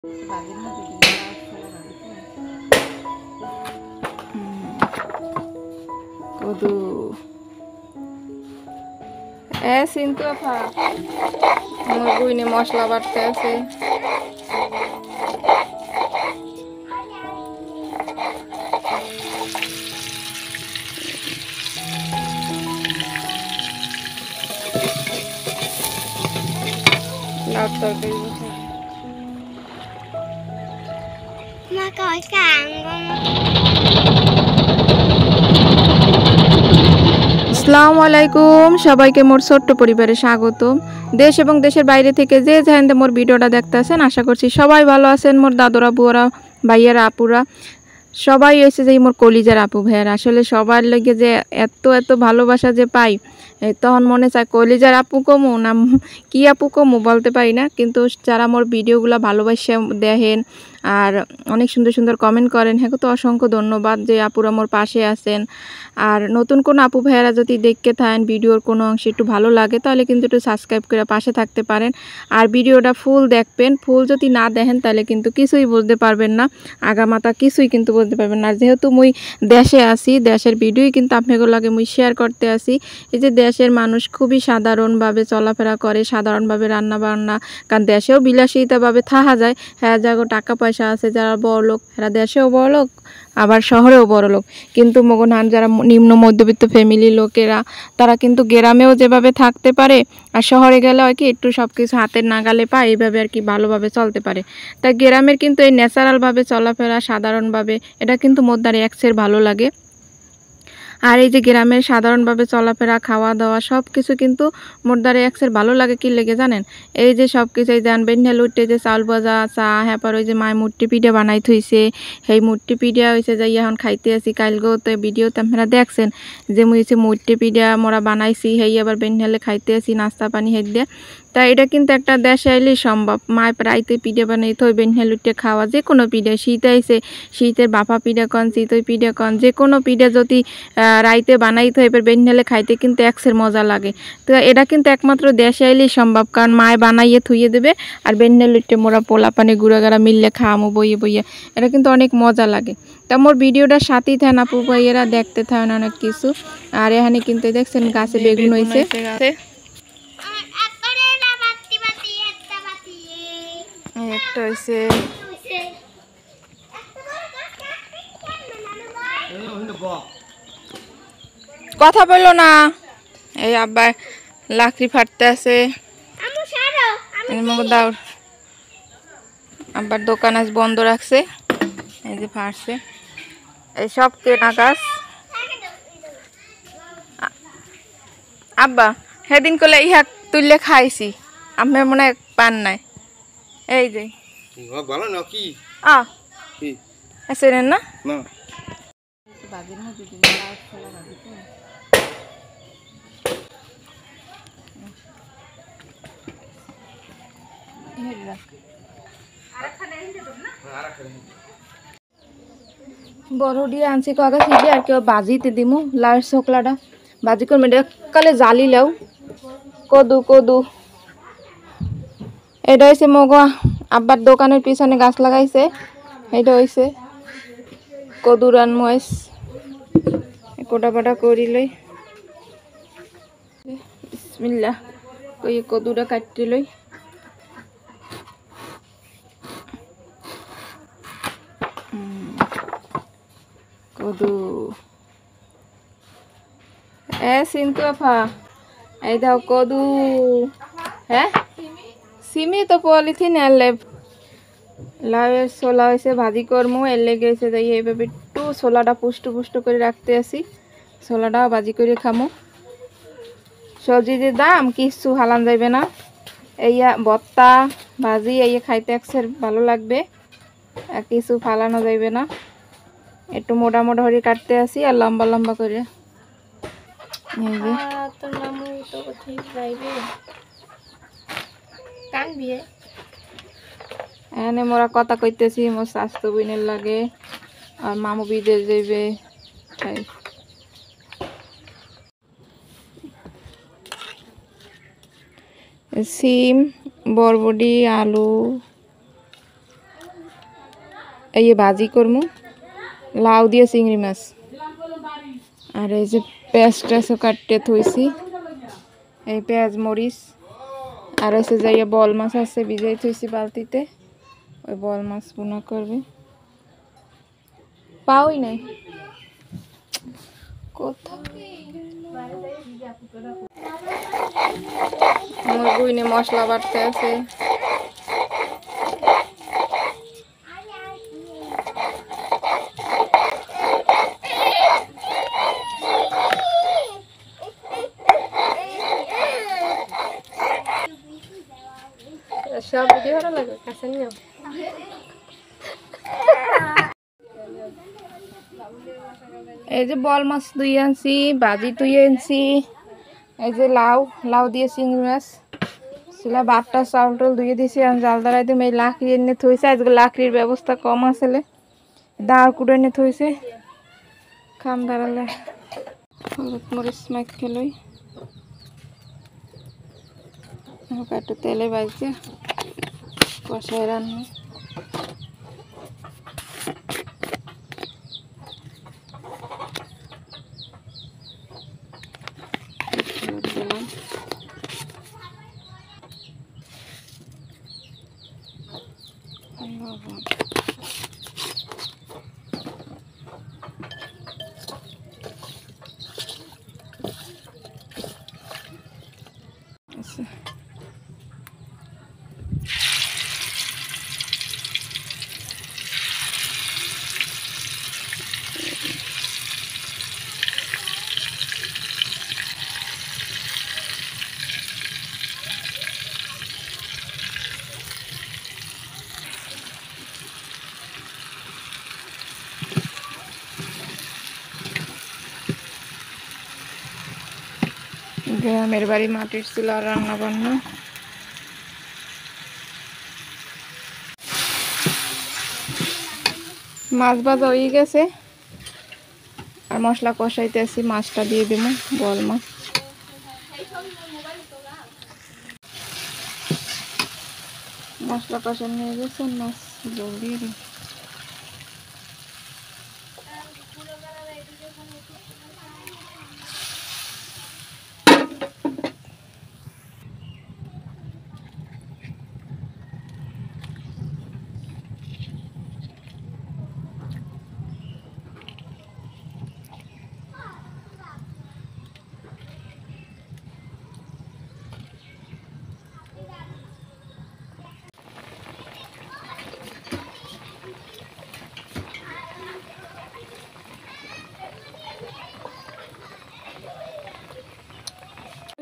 কদু কিন্তু আমার বুইনে মশলা বাটতে আছে। লাউ তরকারি আসসালামু আলাইকুম, সবাইকে মোর ছোট্ট পরিবারে স্বাগতম। দেশ এবং দেশের বাইরে থেকে যে যেখানে মোর ভিডিওটা দেখতেছেন, আশা করছি সবাই ভালো আছেন। মোর দাদুরা, বুয়ারা, ভাইয়ারা, আপুরা সবাই এসে যে মোর কলিজার আপু ভাইয়ারা, আসলে সবার লেগে যে এত এত ভালোবাসা যে পাই, তখন মনে চায় কলিজার আপু কমু না কি আপু কমু বলতে পারি না। কিন্তু যারা মোর ভিডিওগুলো ভালোবাসে দেখেন আর অনেক সুন্দর সুন্দর কমেন্ট করেন, হ্যাঁ তো অসংখ্য ধন্যবাদ যে আপুরা মোর পাশে আছেন। আর নতুন কোনো আপু ভাইয়ারা যদি দেখতে থাকেন ভিডিওর কোনো অংশে একটু ভালো লাগে, তাহলে কিন্তু একটু সাবস্ক্রাইব করে পাশে থাকতে পারেন। আর ভিডিওটা ফুল দেখবেন, ফুল যদি না দেখেন তাহলে কিন্তু কিছুই বুঝতে পারবেন না, আগামাতা কিছুই কিন্তু বুঝতে পারবেন না। আর যেহেতু মুই দেশে আছি, দেশের ভিডিওই কিন্তু আপনাদের লাগে মুই শেয়ার করতে আসি। এই যে দেশের মানুষ খুবই সাধারণভাবে চলাফেরা করে, সাধারণভাবে রান্না বান্না, কারণ দেশেও বিলাসিতাভাবে থাকা যায়। হ্যাঁ, যাগো টাকা পয়সা আছে, যারা বড় লোক এরা দেশেও বড় লোক, আবার শহরেও বড় লোক। কিন্তু মগনহান যারা নিম্ন মধ্যবিত্ত ফ্যামিলির লোকেরা, তারা কিন্তু গ্রামেও যেভাবে থাকতে পারে, আর শহরে গেলে হয় কি একটু সব কিছু হাতের নাগালে পায়, এইভাবে আর কি ভালোভাবে চলতে পারে। তাই গ্রামের কিন্তু এই ন্যাচারালভাবে চলাফেরা, সাধারণভাবে, এটা কিন্তু মোদ্দার এক্সের ভালো লাগে। আর এই যে গ্রামের সাধারণভাবে চলাফেরা, খাওয়া দাওয়া সব কিছু কিন্তু মোরদারে এক্সের ভালো লাগে। কি লেগে জানেন? এই যে সব কিছু এই জানবেন না, লুটে যে চাউল ভাজা, চা, হ্যাপার ওই যে মায় মূর্তি পিঠা বানাই থইছে, সেই মূর্তি পিঠা হয়েছে যাই এখন খাইতে আসি। কালকেও তো ভিডিওতে আপনারা দেখছেন যে মুই হচ্ছে মূর্তি পিঠা মোরা বানাইছি, সেই আবার বেনহালে খাইতে আসি নাস্তা পানি হেদ দিয়ে। তা এটা কিন্তু একটা দেশে আইলেই সম্ভব। মায় প্রায়তে পিঠা বানাই থই, বেনহালুটে খাওয়া, যে কোনো পিঠা, শীত আইছে শীতের বাফা পিঠা কন, চিতই পিঠা কন, যে কোনো পিঠা যদি রাইতে বানাইতে হয় এবার বেনহালে খাইতে কিন্তু এক্সের মজা লাগে। তো এটা কিন্তু একমাত্র দেশে আইলেই সম্ভব, কারণ মায় বানাইয়ে থুইয়ে দেবে আর বেনহালুটে মোরা পোলা পানি গুঁড়াগাড়া মিললে খাওয়ামো বইয়ে বইয়ে, এটা কিন্তু অনেক মজা লাগে। তা মোর ভিডিওটার সাথেই থাকেন আপু ভাইয়েরা, দেখতে থাকেন অনেক কিছু। আর এখানে কিন্তু দেখছেন গাছে বেগুন হয়েছে, একটা হয়েছে, কথা বললো না। এই আব্বা লাকড়ি ফাটতে আছে, আব্বার দোকান আজ বন্ধ রাখছে, এই যে ফাটছে। এই সব কেনা গাছ। আব্বা সেদিন করলে ইহা তুললে খাইছি, আমার মনে হয় পান নাই। এই যে ভালো না কি আছে না বড় দিয়ে আনছি কাগা সিজে, আর কেউ বাজিতে দিমু লাল শোকলাটা বাজি করবে কালে জালি লাও। কদু কদু এটা হয়েছে মগা আব্বার দোকানের পিছনে গাছ লাগাইছে, এটা হয়েছে কদু রান ময়েস। কোটা পাটা করিলই, বিসমিল্লাহ কই কদুটা কাটতে লই। কদু সিন্তু আফা, এই দাও কদু। হ্যাঁ সিমি তো পলিথিন এলে লাউয়ের ছোলা হয়েছে, ভাজি করমু, এর লেগে হয়েছে যাই এইভাবে একটু ছোলাটা পুষ্ট পুষ্ট করে রাখতে আসি, ছোলাটাও ভাজি করে খামু। সবজির দাম কিছু হালান যাইবে না, এইয়া ভর্তা ভাজি এই খাইতে একসের ভালো লাগবে, আর কিছু ফালানো যাইবে না। একটু মোটা মোটা করে কাটতে আসি আর লম্বা লম্বা করে। এখানে মোরা কথা কইতেছি, মোর স্বাস্থ্য বোনের লাগে আর মামু বিদেশ যাইবে। সিম, বরবটি, আলু, এই ভাজি করমু লাউ দিয়ে চিংড়ি মাছ আর এই যে পেঁয়াজ টেসও কাটতে থইছি এই পেঁয়াজ মরিচ আর হচ্ছে যাইয়া বল মাছ আছে ভিজাই থইছি বালতিতে ওই বল মাছ ভুনা করবে পাওই নাই আমার বুইনে মশলা বাটতে আছে সব ভিডিও ভালো লাগে কাছে নিও এই যে বল মাছ ধুই আনছি ভাজি ধুই আনছি এই যে লাউ দিয়ে চিংড়ি মাছ সিলা বাটটা চাউল টাউল ধুয়ে দিয়েছি আর জাল দাঁড়াই দিম এই লাকড়ি এনে থইছে আজকে লাকড়ির ব্যবস্থা কম আসলে দাঁড় কুড়ে এনে থইছে খাম দাঁড়ালে হলুদ মরিচ মাখ খেলই একটু তেলে বাজছে কষায় রান্না গ্রামের বাড়ি মাটির চুলা রান্না বান্না মাছ ভাজা হয়ে গেছে আর মশলা কষাইতেছি মাছটা দিয়ে দেব বল মাছ মশলা কষানো হয়ে গেছে মাছ জল দিয়ে দিই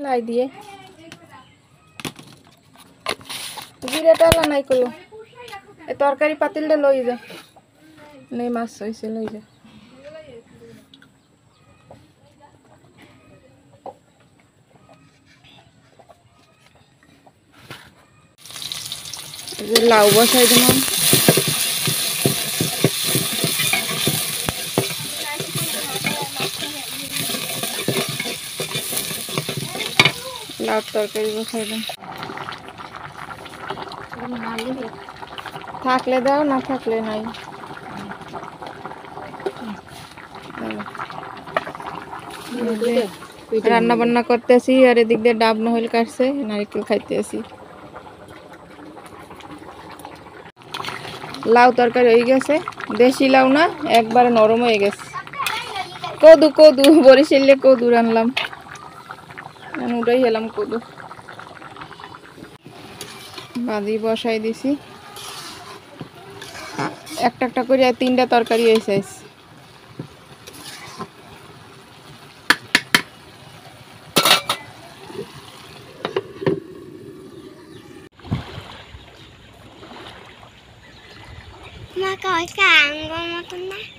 লাই দিয়ে জিরাটা নাই করলো এই তরকারি পাতিলটা লই যা নেই মাছ হয়েছে লই যা লাউ বসাই দিলাম লাউ তরকারি বসাই দিলাম থাকলে দাও না থাকলে নাই রান্না বান্না করতেছি আর এদিক দিয়ে ডাব নহল কাটছে নারকেল খাইতেছি লাউ তরকারি হয়ে গেছে দেশি লাউ না একবারে নরম হয়ে গেছে কদু বরিশালে কদু রানলাম উঠাই এলাম কদু ভাজি বসাই দিছি একটা একটা করে 3টা তরকারি হয়েছে মা কই কাং গো মতন না